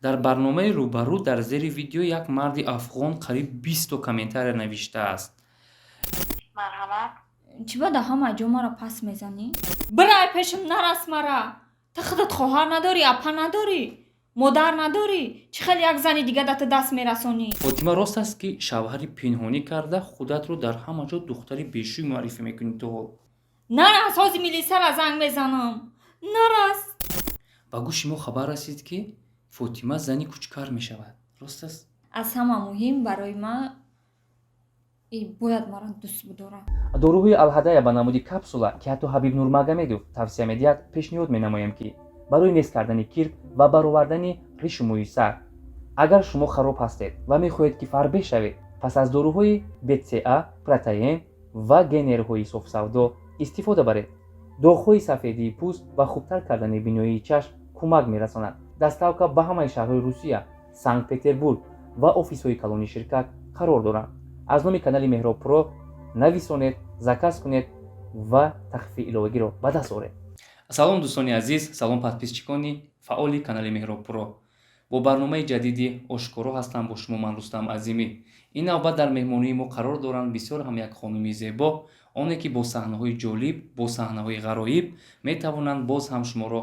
дар барномаи рӯбарӯ дар зери видео як марди афғон қариб 20 комментария навиштааст. марҳамат. чӣ бада ҳама ҷо маро пас мезанӣ? Бирай пешим нарас мара. Та худат хоҳар надорӣ, апа надорӣ, модар надорӣ? Чӣ хел як зани дига дата даст мерасонӣ? фотима рост аст ки шавҳари пинҳонӣ карда худатро дар ҳама ҷо духтари бешӯй муаррифӣ мекунӣ ту ҳол? Нарас, ҳозир милисара занг мезанам. Нарас. ба гӯши мо хабар расид ки фотима зани кӯчкар мешавад. Рост аст? аз ҳама муҳим барои ман бояд мара дӯст бидорам. дорӯҳои алҳадая ба намуди капсула ки ҳатто ҳабиб нурмагомедов тавсия медиҳад пешниҳод менамоем ки барои нест кардани кир ва баровардани ришу мӯи сар. агар шумо хароб ҳастед ва мехоҳед ки фарбеҳ шавед, пас аз дорӯҳои бца, протеин ва генерҳои софсавдо истифода баред. доғҳои сафедии пӯст ва хубтар кардани биноии чашм кӯмак мерасонад. доставка ба ҳамаи шаҳрҳои русия, санкт петербург ва офисҳои калони ширкат қарор доранд. аз номи канали меҳроб про нависонед, заказ кунед ва тахфифи иловагиро ба даст оред. салом дӯстони азиз, салом подписчикони фаъоли канали меҳроб про. бо барномаи ҷадиди ошкоро ҳастам бо шумо ман Рустам Азимӣ. ин навбат дар меҳмонии мо қарор доранд бисёр ҳам як хонуми зебо, оне ки бо саҳнаҳои ҷолиб, бо саҳнаҳои ғароиб метавонанд боз ҳам шуморо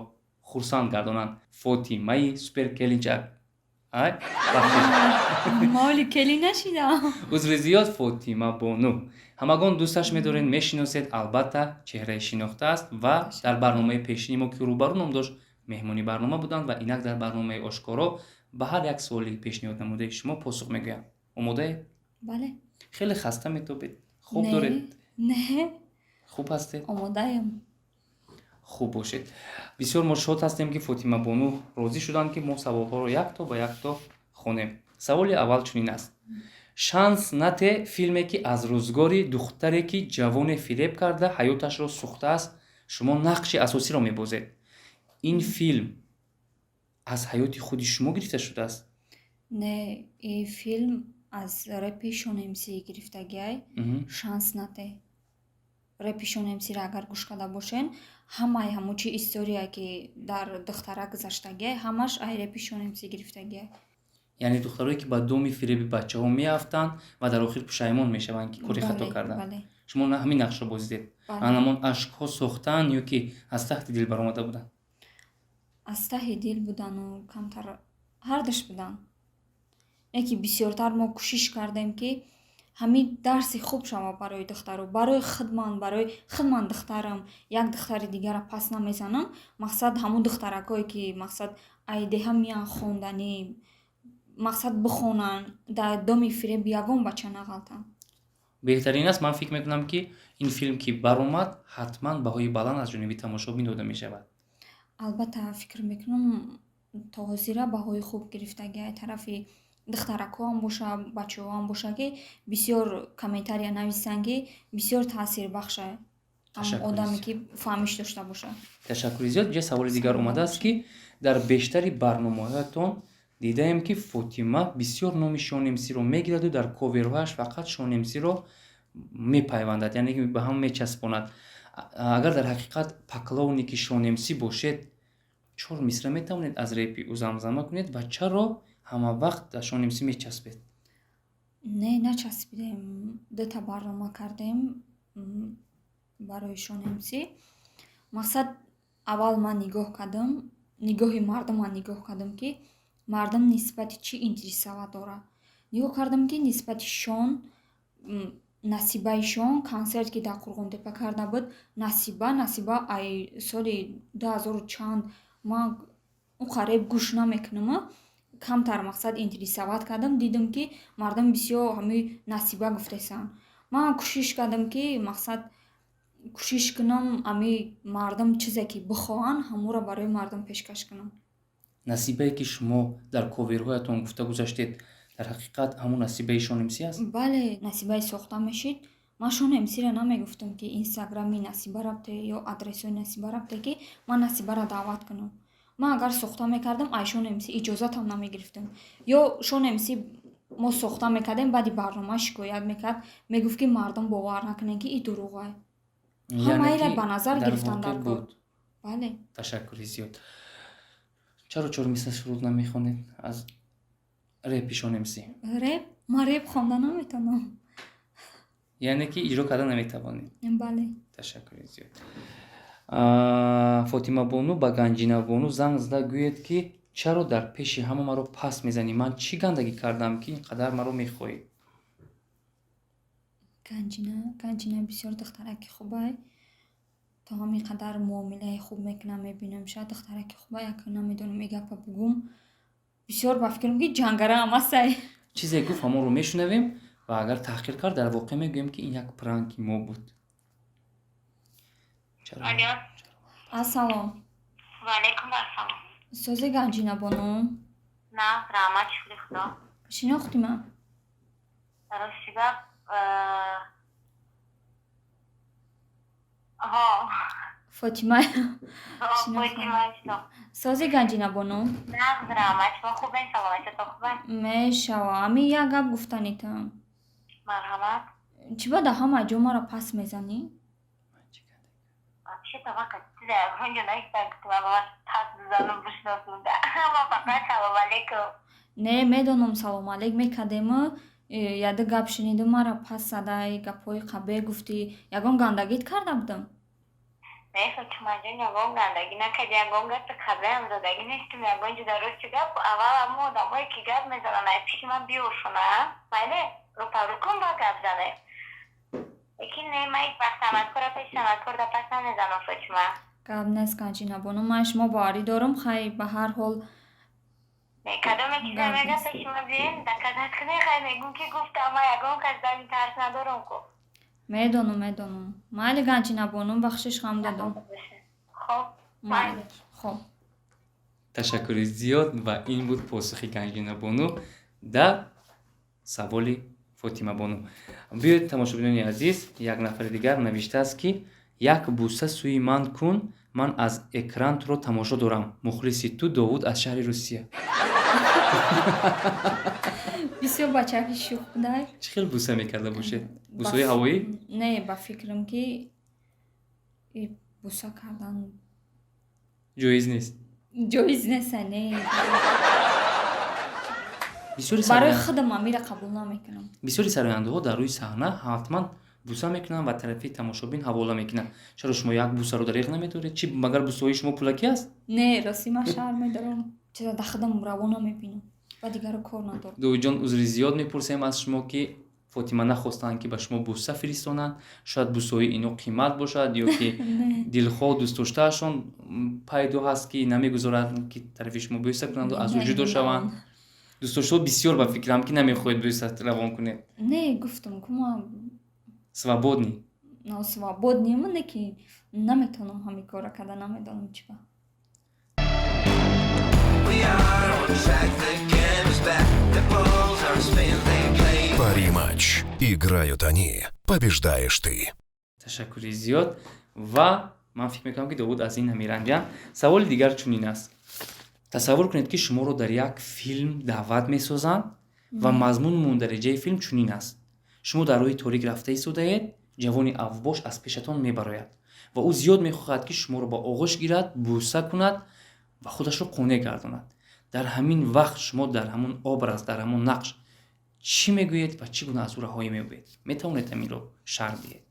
хурсанд гардонанд. фотимаи суперкелинчак. моли келӣ нашидам. узри зиёд Фотима Бону. ҳамагон дӯсташ медоред, мешиносед, албатта чеҳраи шинохта аст ва дар барномаи пешини мо ки рӯбарӯ ном дошт меҳмони барнома буданд ва инак дар барномаи ошкоро ба ҳар як суоли пешниҳод намудаи шумо посух мегӯям. омодаед? бале. хеле хаста метобед. хуб доред? не. хуб ҳастед? омодаем. хуб бошед. бисёр мо шод ҳастем ки Фотима Бону розӣ шуданд ки мо саволҳоро якто ба якто хонем. саволи аввал чунин аст. шанс нате филме ки аз рӯзгори духтаре ки ҷавоне фиреб карда ҳаёташро сӯхтааст, шумо нақши асосиро мебозед. ин филм аз ҳаёти худи шумо гирифта шудааст? не, ин филм аз репи шонемсӣ гирифтагиай. шанс нате. репи шонемсиро агар гӯш карда бошен, ҳамаи ҳамун чи история ки дар духтара гузаштагиай, ҳамаш ай репи шонемсӣ гирифтагиай. яъне духтаре ки ба доми фиреби бачаҳо меафтанд ва дар охир пушаймон мешаванд ки кори хато карданд. шумо ҳамин нақшро бозидед. анамон ашкҳо сохтаанд ё ки аз таҳти дил баромада буданд? аз таҳи дил будану камтар ҳардуш буданд. яки бисёртар мо кӯшиш кардем ки ҳамин дарси хуб шава барои духтару, барои хидман духтарам, як духтари дигара пас намезанам. мақсад ҳамун духтаракое ки мақсад айдеҳа миянд хонданӣ, мақсад бихонанд, дар доми фиреб ягон бача нағалтанд. беҳтарин аст. ман фикр мекунам ки ин филм ки баромад ҳатман баҳои баланд аз ҷониби тамошобин дода мешавад. албатта фикр мекунам то ҳозира баҳои хуб гирифтагиай тарафи духтаракоам боша, бачаҳоам боша ки бисёр комментария нависанд ки бисёр таъсирбахша одаме ки фаҳмиш дошта боша. ташаккури зиёд. ҷа саволи дигар омадааст ки дар бештари барномаҳоятон дидаем ки Фотима бисёр номи шонемсиро мегираду дар коверҳояш фақат шонемсиро мепайвандад, яъне ки ба ҳам мечаспонад. агар дар ҳақиқат поклонники шонемсӣ бошед, 4 мисра метавонед аз репи ӯ замзама кунед ва чаро ҳама вақт дар шонемсӣ мечаспед? не, начаспидем. дута барнома кардем барои шонемсӣ. мақсад аввал ман нигоҳи мардуман нигоҳ кардам ки мардум нисбати чӣ интересава дорад. нигоҳ кардам ки нисбати шон, насибаи шон консерт ки дар Қурғонтепа карда буд, насиба ай соли 2000 чанд ман қариб гӯш намекунам. камтар мақсад интересават кардам, дидам ки мардум бисёр ҳамин насиба гуфтесанд. ман кӯшиш кардам ки мақсад кӯшиш кунам ҳамин мардум чизе ки бихоҳанд ҳамонро барои мардум пешкаш кунам. насибае ки шумо дар коверҳоятон гуфта гузаштед дар ҳақиқат ҳамун насибаи шонемсӣ аст? бале, насибаи сохта мешид. ман шонемсиро намегуфтам ки инстаграми насиба рафте ё адресои насиба рафте ки ман насибаро даъват кунам. ман агар сохта мекардам ай шонемсӣ иҷозатам намегирифтам. ё шонемсӣ мо сохта мекардем, баъди барнома шикоят мекард, мегуфт ки мардум бовар накунед ки ин дурӯғ ай. ҳамаиро ба назар гирифтан дар кор. бале. ташаккури зиёд. чаро 4 мисла шуруд намехонед аз репи шонемсӣ? реп? Ман реп хонда наметавонам. яъне ки иҷро карда наметавонед. Бале. ташаккури зиёд. Фотима Бону ба Ганҷина Бону занг зада гӯед ки чаро дар пеши ҳама маро паст мезанӣ? Ман чӣ гандагӣ кардам, ки ин қадар маро мехоҳӣ? Ганҷина бисёр духтараки хубай. То ҳамин қадар муомилаи хуб мекунам, мебинам шояд духтараки хубай, як намедонам и гапа бугум. Бисёр ба фикрам ки ҷангараам ҳастай. чизе гуфт ҳамонро мешунавем ва агар таҳқир кард дар воқеъ мегӯем ки ин як пранки мо буд. Алло. Ассалом. Валейкум ассалом. Сози Ганҷина Бону? На, Раҳмат шукри Худо. Шинохтима? Рости гап ҳо. Фотима. Фотима ҳастам. Сози Ганҷина Бону? На, Раҳмат, шумо хубен? Саломататон хубе? Мешава. Ами як гап гуфтанитам. Марҳамат. Чӣ бода ҳама ҷо маро пас мезанӣ? Вообще-то вақт тида ҳонҷо наистам ки ман вас пас бизанам бишносунда. Ама фақат салом алейкум. Не, медонам салом алейк мекардему. Яда гап шунидам маро пас задай, гапҳои қабеҳ гуфтӣ. Ягон гандагит карда будам? Не, Фотимаҷон, ягон гандагӣ накарди, ягон гапи қабеҳам задагӣ нестим. Ягон ҷо дар рости гап аввал ҳамон одамое ки гап мезананд аз пиши ман биёшуна. Майли рӯпарӯ кун ба гап занем. Лекин не, ман ҳеҷ вақт санъаткора пеши санъаткор да пас намезанам, Фотима. Гап нест Ганҷина Бону, ман шумо боварӣ дорам. Хай ба ҳар ҳол Не, кадоме чиза мега пеши ман биён, дакадат кунӣ, хай мегӯм ки гуфтам, ман ягон кас дар ин тарс надорам ку. медонам. Майли Ганҷина Бону, бахшиш хам додам. Хоб, майли. Хоб. ташаккури зиёд. ва ин буд посухи Ганҷина Бону дар саволи Фотима Бону. биёед тамошобинони азиз, як нафари дигар навиштааст ки як буса сӯи ман кун, ман аз экран туро тамошо дорам. Мухлиси ту Довуд аз шаҳри Русия. Бисёр бачаки шух будай. чӣ хел буса мекарда бошед? бусаи ҳавоӣ? Не, ба фикрам ки буса кардан ҷоиз нест. ҷоиз нест. Не, барои худам амира қабул намекунам. бисёри сарояндаҳо дар рӯи саҳна ҳатман буса мекунанд ва тарафи тамошобин ҳавола мекунанд. чаро шумо як бусаро дариқ намедоред? чӣ магар бусаҳои шумо пулакӣ аст? Не, рости ман шарм медорам. чиза да худам раво намебинам. ба дигаро кор надорам. дӯиҷон узри зиёд мепурсем аз шумо ки Фотима нахостанд ки ба шумо буса фиристонанд. шояд бусаҳои ино қимат бошад ё ки дилхоҳ дӯстдоштаашон пайдо ҳаст ки намегузоранд ки тарафи шумо буса кунанду аз ӯ ҷудо шаванд. дӯстдоштаҳо бисёр ба фикрам ки намехоҳед буса равон кунед. Не, гуфтам ки ман свободни. свободним, не ки наметавонам ҳамин кора карда, намедонам чӣ ба. Пари-матч. Играют они. Побеждаешь ты. ташаккури зиёд. ва ман фикр мекунам ки Довуд аз ин ҳамиранҷам. саволи дигар чунин аст. тасаввур кунед ки шуморо дар як филм даъват месозанд ва мазмуни мундариҷаи филм чунин аст. шумо дар роҳи торик рафта истодаед, ҷавони авбош аз пешатон мебарояд ва ӯ зиёд мехоҳад ки шуморо ба оғӯш гирад, буса кунад ва худашро қонеъ гардонад. дар ҳамин вақт шумо дар ҳамон образ, дар ҳамон нақш чӣ мегӯед ва чӣ гуна аз ӯ раҳоӣ меёбед? метавонед ҳаминро шарҳ диҳед?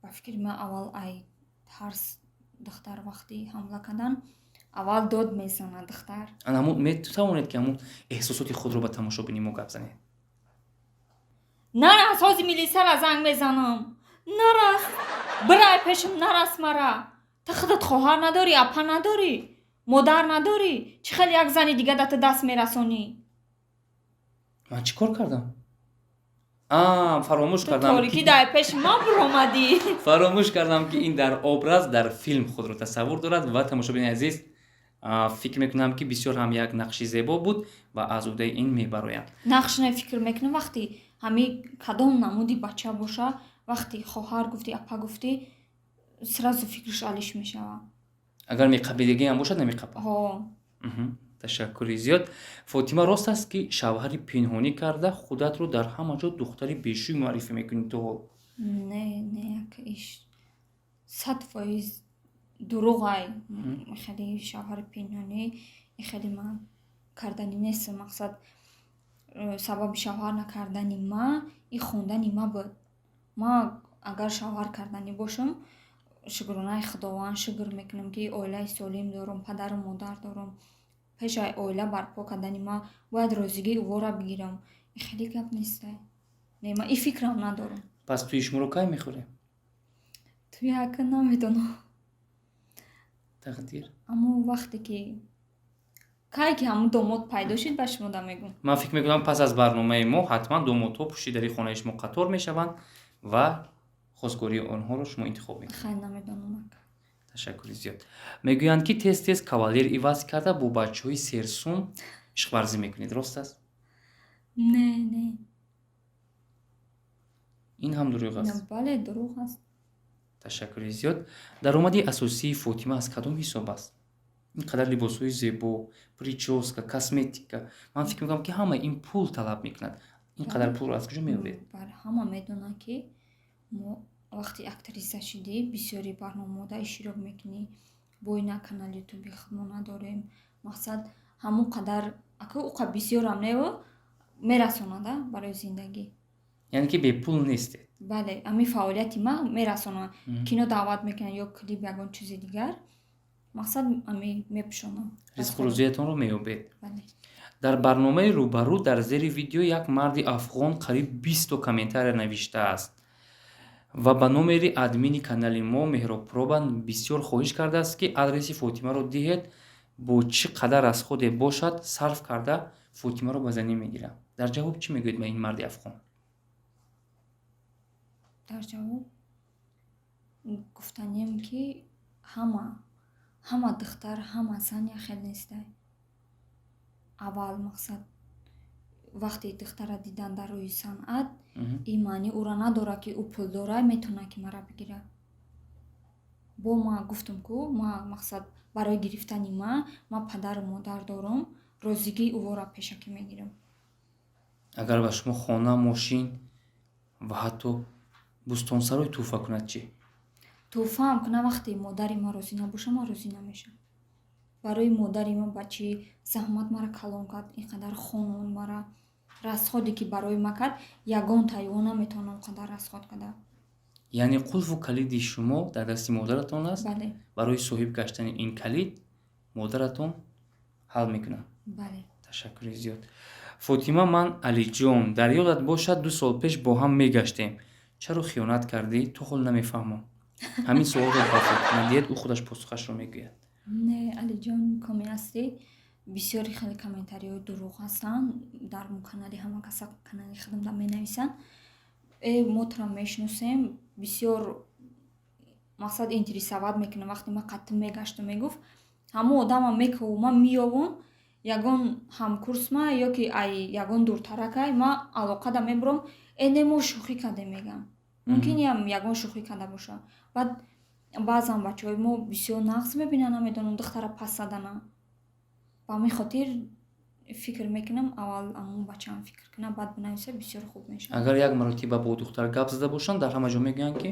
ба фикри ман аввал ай тарс духтар вақти ҳамла кардан аввал дод мезанад духтар. метавонед ки ҳамон эҳсосоти худро ба тамошобини мо гап занед? нарас, ҳозир милисара занг мезанам. нарас, бирай пешам, нарас мара. Та худат хоҳар надорӣ, апа надорӣ, модар надорӣ? чӣ хел як зани дига дата даст мерасонӣ? ман чӣ кор кардам? фаромӯш кардам. торикӣ дар пеши ман биромадӣ. фаромӯш кардам ки ин дар образ, дар филм худро тасаввур дорад ва тамошобини азиз фикр мекунам ки бисёр ҳам як нақши зебо буд ва аз ӯдаи ин мебарояд. нақшне фикр мекунам вақти ҳамин кадом намуди бача боша, вақти хоҳар гуфтӣ, апа гуфтӣ, сразу фикраш алиш мешава. агар меқабидагиам бошад намеқабад. ташаккури зиёд. Фотима рост аст ки шавҳари пинҳонӣ карда худатро дар ҳама ҷо духтари бешӯй муаррифӣ мекунӣ ту ҳол? Не, як иш 100% дурӯғай хеле шавҳари пинҳонӣ хеле ман кардани нест. Мақсад сабаби шавҳар накардани ма хондани ма буд. Ма агар шавҳар кардани бошам, шукронаи худованд шукр мекунам, ки оилаи солим дорам, падару модар дорам. Пешай оила барпо кардани ма бояд розигии ӯвора бигирам. Хеле гап нестай. Не, ман фикрам надорам. пас туи шуморо кай мехӯре? Туи ҳака намедонам. тақдир. аммо вақте ки кай ки ҳамун домод пайдо шуд ба шумо да мегӯм. ман фикр мекунам пас аз барномаи мо ҳатман домодҳо пушти дари хонаи шумо қатор мешаванд ва хостгории онҳоро шумо интихоб мекунед. Хай намедонам ака. ташаккури зиёд. мегӯянд ки тез кавалер иваз карда бо бачаҳои серсун ишқварзӣ мекунед, рост аст? Не. ин ҳам дурӯғ аст. Бале, дурӯғ аст. ташаккури зиёд. даромади асосии Фотима аз кадом ҳисоб аст? ин қадар либосҳои зебо, прическа, косметика. ман фикр мекунам ки ҳама ин пул талаб мекунад. ин қадар пулро аз куҷо меоред? Ҳама медонанд ки мо вақти актриса шудӣ бисёри барномаҳода иштирок мекунӣ. Бо ина канали ютуби худмо надорем. Мақсад ҳамон қадар ака уқа бисёрам нево мерасонада барои зиндагӣ. яъне ки бепул нестед. бале, ами фаъолияти ма мерасонам. Кино даъват мекунам ё клип ягон чизи дигар. мақсад ами мепӯшонам. ризқурӯзиятонро меёбед. Бале. дар барномаи рӯбарӯ дар зери видео як марди афғон қариб 20 комментария навиштааст ва ба номери админи канали мо Меҳробпроба бисёр хоҳиш кардааст ки адреси Фотимаро диҳед, бо чӣ қадар расходе бошад сарф карда Фотимаро ба занӣ мегирад. дар ҷавоб чӣ мегӯед ба ин марди афғон? дар ҷавоб гуфтанем ки ҳама духтар ҳама зан яхел нестай. аввал мақсад вақте духтара дидан дар рӯи санъат ин маъни ӯро надорад ки ӯ пул дора метавонад ки маро бигирад. бо ма гуфтам ку ма мақсад барои гирифтани ма падару модар дорам, розигии ӯвора пешакӣ мегирам. агар ба шумо хона, мошин ва ҳатто бӯстонсарой тӯҳфа кунад чӣ? тӯҳфаам кунам, вақте модари ма розӣ набошад, ман розӣ намешам. барои модари ма ба чӣ заҳмат мара калон кард, ин қадар хонон мара расходе ки барои ма кард, ягон тайвон наметавонам қадар расход када. яъне қулфу калиди шумо дар дасти модаратон аст. бале. барои соҳиб гаштани ин калид модаратон ҳал мекунад. бале. ташаккури зиёд. Фотима, ман Алиҷон, дар ёдат бошад 2 сол пеш бо ҳам мегаштем. чаро хиёнат кардӣ? То ҳол намефаҳмам. ҳамин суолро ба Фотима диҳед, ӯ худаш посухашро мегӯяд. Не, Алиҷон коми ҳастӣ. бисёри хеле комментариҳои дурӯғ ҳастанд дар мо канали, ҳама каса канали худамда менависанд. мо туро мешиносем, бисёр мақсад интересоват мекунам. вақте ма қаттим мегашту мегуфт, ҳамон одамам мекаву ма миёвам ягон ҳамкурсма ё ки ай ягон дуртаракай, ма алоқада мебурам, не мо шӯхӣ кардем мегам. мумкинам ягон шӯхӣ карда бошад. баъд баъзан бачаҳои мо бисёр нақс мебинанд, намедонам духтара пас задана. ба ҳамин хотир фикр мекунам, аввал амон бачаам фикр кунам, баъд бинависа, бисёр хуб мешавад. агар як маротиба бо духтар гап зада бошанд, дар ҳама ҷо мегӯянд ки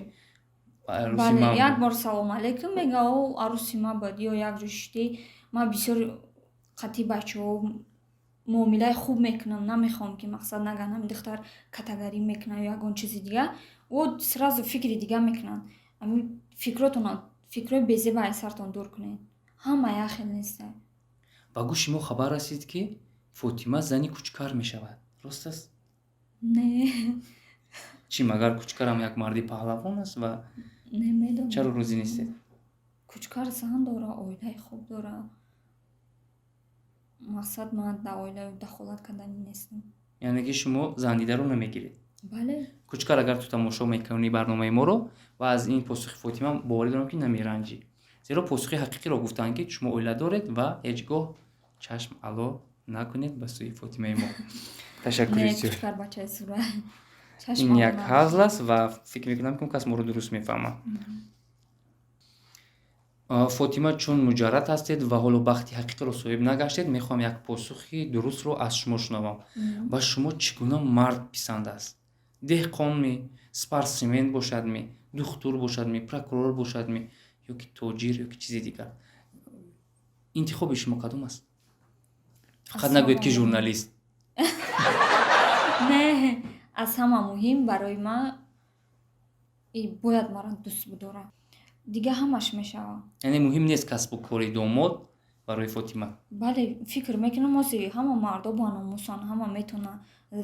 аруси бале, ман як буд. бор салом алейкум мега, о аруси ма буд ё як ҷо шудӣ. Ман бисёр қатъи бачаҳо муомилаи хуб мекунам, намехоҳам ки мақсад наган ҳамин духтар катагарӣ мекунад ё ягон чизи дигар. ӯ сразу фикри дигар мекунанд. ҳамин фикрои безебаи сартон дур кунед. ҳама яхел нестай. ба гӯши мо хабар расид ки Фотима зани кучкар мешавад. Рост аст? Не. чӣ, магар кучкарам як марди паҳлавон аст ва Немедонам. чаро розӣ нестед? кучкар зан дора, оилаи хуб дора. мақсад ман дар оила дахолат карданӣ нестам. яъне ки шумо зандидаро намегиред. бале. кучкар агар ту тамошо мекунӣ барномаи моро ва аз ин посухи Фотима боварӣ дорам ки намеранҷӣ. зеро посухи ҳақиқиро гуфтанд ки шумо оила доред ва ҳеҷ гоҳ чашм ало накунед ба сӯи Фотимаи мо. ташаккури Не, зиёд. кучкар бачаи сура. ин як ҳазл аст ва фикр мекунам ки он кас моро дуруст мефаҳмад. Фотима, чун муҷаррад ҳастед ва ҳоло бахти ҳақиқиро соҳиб нагаштед, мехоҳам як посухи дурустро аз шумо шунавам. ба шумо чӣ гуна мард писанд аст? деҳқонми, спортсмен бошадми, духтур бошадми, прокурор бошадми ё ки тоҷир ё ки чизи дигар. интихоби шумо кадом аст? Фақат нагӯед ки журналист. не аз ҳама муҳим барои ман бояд маро дӯст бидора. Дига ҳамаш мешава. Яъне муҳим нест касбу кори домод барои Фотима. бале фикр мекунам ози ҳама мардо ба номусон, ҳама метонанд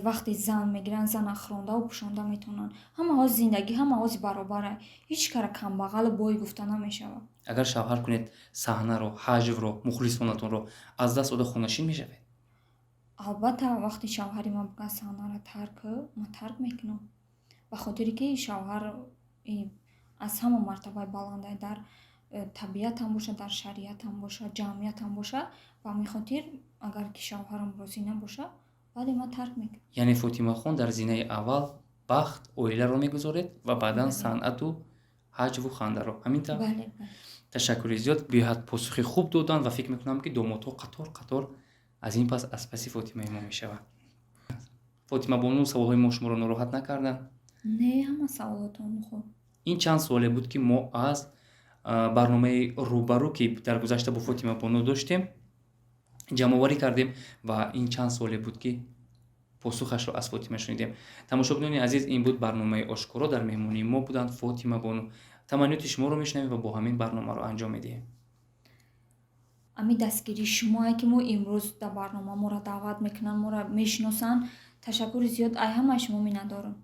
вақти зан мегиранд, зана хронда ва пӯшонда метонанд. Ҳама ҳоз зиндагӣ, ҳама ҳоз баробара. ҳеҷ кара камбағалу бой гуфта намешавад. Агар шавҳар кунед саҳнаро, ҳаҷвро, мухлисонатонро аз даст дода хонашин мешавед. албатта вақти шавҳари ман бигӯяд саҳнаро ман тарк мекунам. ба хотире ки шавҳар аз ҳама мартабаи баланда дар табиатам бошад, дар шариатам бошад, ҷамъиятам бошад. Ба ҳамин хотир агар ки шавҳарам розӣ набошад, бале ман тарк мекунам. Яъне Фотимахон дар зинаи аввал бахт, оиларо мегузоред ва баъдан санъату ҳаҷву хандаро. Ҳамин тавр? бале Ташаккури зиёд. Беҳад посухи хуб доданд ва фикр мекунам ки домодҳо қатор аз ин пас аз паси Фотимаи мо мешаванд. Фотима бону саволҳои мо шуморо нороҳат накарданд? не ҳама саволотон хуб. Ин чанд соле буд ки мо аз барномаи рӯбарӯ ки дар гузашта бо Фотима бону доштем ҷамъоварӣ кардем ва ин чанд соле буд ки посухашро аз Фотима шунидем. Тамошобинони азиз, ин буд барномаи ошкоро. Дар меҳмонии мо буданд Фотима бону. Таманниёти шуморо мешунавем ва бо ҳамин барномаро анҷом медиҳем. ами дастгирии шумое ки мо имрӯз дар барнома моро даъват мекунанд, моро мешиносанд, ташаккури зиёд аз ҳамаи шумо миннатдорам.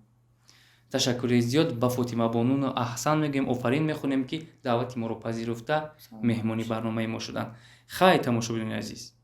ташаккури зиёд ба Фотима бонуну аҳсан мегӯем, офарин мехонем ки даъвати моро пазируфта меҳмони барномаи мо шуданд. Хайр тамошобинони азиз.